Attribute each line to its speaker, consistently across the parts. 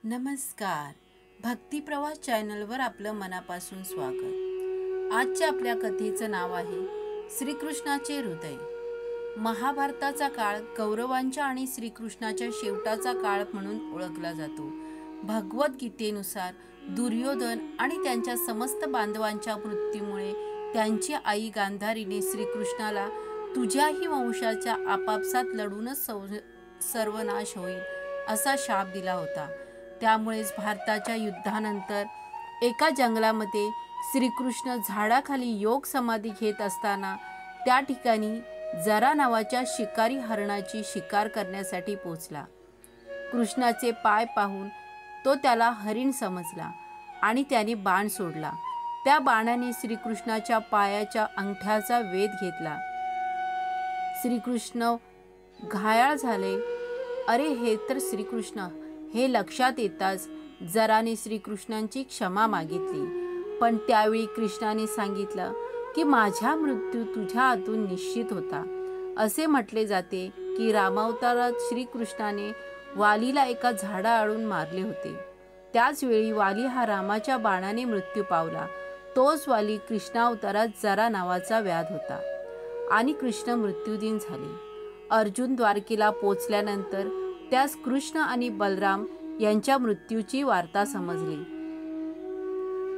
Speaker 1: नमस्कार. भक्ती प्रवास चॅनलवर आपलं मनापासून स्वागत. आजच्या आपल्या कथेचं नाव आहे श्रीकृष्णाचे हृदय. महाभारताचा काळ कौरवांच्या आणि श्रीकृष्णाच्या शेवटाचा काळ म्हणून ओळखला जातो. भगवद्गीतेनुसार दुर्योधन आणि त्यांच्या समस्त बांधवांच्या मृत्यूमुळे त्यांची आई गांधारीने श्रीकृष्णाला तुझ्याही वंशाच्या आपापसात लढूनच सर्वनाश होईल असा शाप दिला होता. त्यामुळेच भारताच्या युद्धानंतर एका जंगलामध्ये श्रीकृष्ण झाडाखाली योग समाधी घेत असताना त्या ठिकाणी जरा नावाच्या शिकारी हरणाची शिकार करण्यासाठी पोचला. कृष्णाचे पाय पाहून तो त्याला हरिण समजला आणि त्याने बाण सोडला. त्या बाणाने श्रीकृष्णाच्या पायाच्या अंगठ्याचा वेध घेतला. श्रीकृष्ण घायाळ झाले. अरे हे तर श्रीकृष्ण, हे लक्षात येताच जराने श्रीकृष्णांची क्षमा मागितली. पण त्यावेळी कृष्णाने सांगितलं की माझा मृत्यू तुझ्या हातून निश्चित होता. असे म्हटले जाते की रामावतारात श्रीकृष्णाने वालीला एका झाडाआडून मारले होते. त्याच वेळी वाली हा रामाच्या बाणाने मृत्यू पावला. तोच वाली कृष्णावतारात जरा नावाचा व्याध होता आणि कृष्ण मृत्यूदीन झाले. अर्जुन द्वारकेला पोचल्यानंतर त्यास कृष्ण आणि बलराम यांच्या मृत्यूची वार्ता समजली.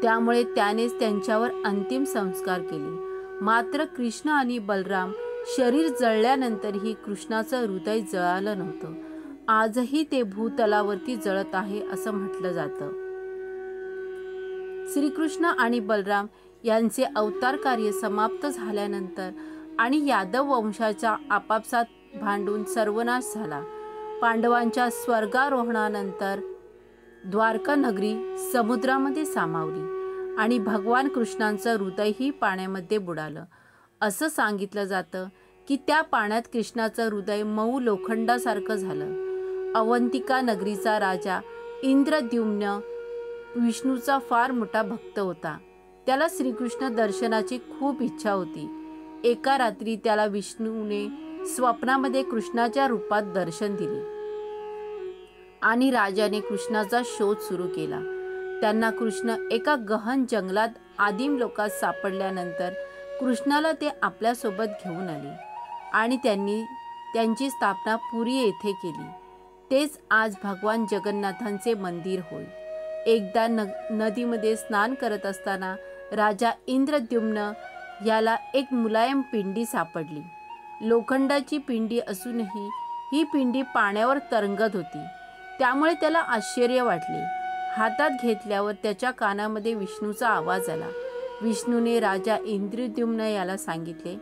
Speaker 1: त्यामुळे त्यानेच त्यांच्यावर अंतिम संस्कार केले. मात्र कृष्ण आणि बलराम शरीर जळल्यानंतरही कृष्णाचं हृदय जळालं नव्हतं. आजही ते भूतलावरती जळत आहे असं म्हटलं जातं. श्रीकृष्ण आणि बलराम यांचे अवतार कार्य समाप्त झाल्यानंतर आणि यादव वंशाचा आपापसात भांडून सर्वनाश झाला. पांडवांच्या स्वर्गारोहणानंतर द्वारका नगरी समुद्रामध्ये सामावली आणि भगवान कृष्णांचं हृदयही पाण्यामध्ये बुडालं. असं सांगितलं जातं की त्या पाण्यात कृष्णाचं हृदय मऊ लोखंडासारखं झालं. अवंतिका नगरीचा राजा इंद्रद्युम्न विष्णूचा फार मोठा भक्त होता. त्याला श्रीकृष्ण दर्शनाची खूप इच्छा होती. एका रात्री त्याला विष्णूने स्वप्नामध्ये कृष्णाच्या रूपात दर्शन दिले आणि राजाने कृष्णाचा शोध सुरू केला. त्यांना कृष्ण एका गहन जंगलात आदिम लोकात सापडल्यानंतर कृष्णाला ते आपल्यासोबत घेऊन आले आणि त्यांनी त्यांची स्थापना पुरी येथे केली. तेच आज भगवान जगन्नाथांचे मंदिर होय. एकदा नदीमध्ये स्नान करत असताना राजा इंद्रद्युम्न याला एक मुलायम पिंडी सापडली. लोखंडाची पिंडी असूनही ही पिंडी पाण्यावर तरंगत होती. त्यामुळे त्याला आश्चर्य वाटले. हातात घेतल्यावर त्याच्या कानामध्ये विष्णूचा आवाज आला. विष्णूने राजा इंद्रद्युम्न याला सांगितले,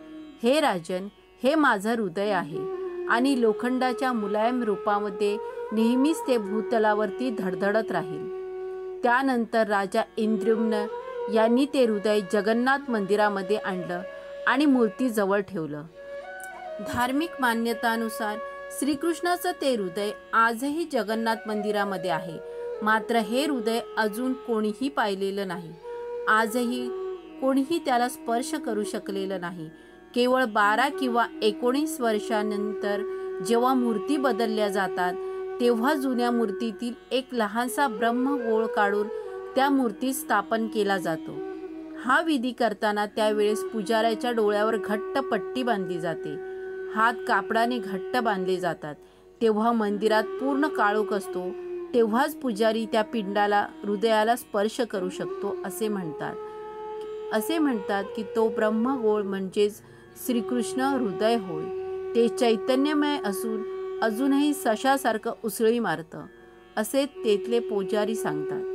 Speaker 1: हे राजन, हे माझं हृदय आहे आणि लोखंडाच्या मुलायम रूपामध्ये नेहमीच ते भूतलावरती धडधडत राहील. त्यानंतर राजा इंद्रद्युम्न यांनी ते हृदय जगन्नाथ मंदिरामध्ये आणलं आणि मूर्तीजवळ ठेवलं. धार्मिक मान्यतानुसार श्रीकृष्णाचं ते हृदय आजही जगन्नाथ मंदिरामध्ये आहे. मात्र हे हृदय अजून कोणीही पाहिलेलं नाही. आजही कोणीही त्याला स्पर्श करू शकलेलं नाही. केवळ 12 किंवा 19 वर्षांनंतर जेव्हा मूर्ती बदलल्या जातात तेव्हा जुन्या मूर्तीतील एक लहानसा ब्रह्मगोळ काढून त्या मूर्तीत स्थापन केला जातो. हा विधी करताना त्यावेळेस पुजाऱ्याच्या डोळ्यावर घट्ट पट्टी बांधली जाते. हात कापडाने घट्ट बांधले जातात. तेव्हा मंदिरात पूर्ण काळोख असतो. तेव्हाच पुजारी त्या पिंडाला हृदयाला स्पर्श करू शकतो असे म्हणतात की तो ब्रह्मगोळ म्हणजेच श्रीकृष्ण हृदय होय. ते चैतन्यमय असून अजूनही सशासारखं उसळी मारतं असे तेथले पुजारी सांगतात.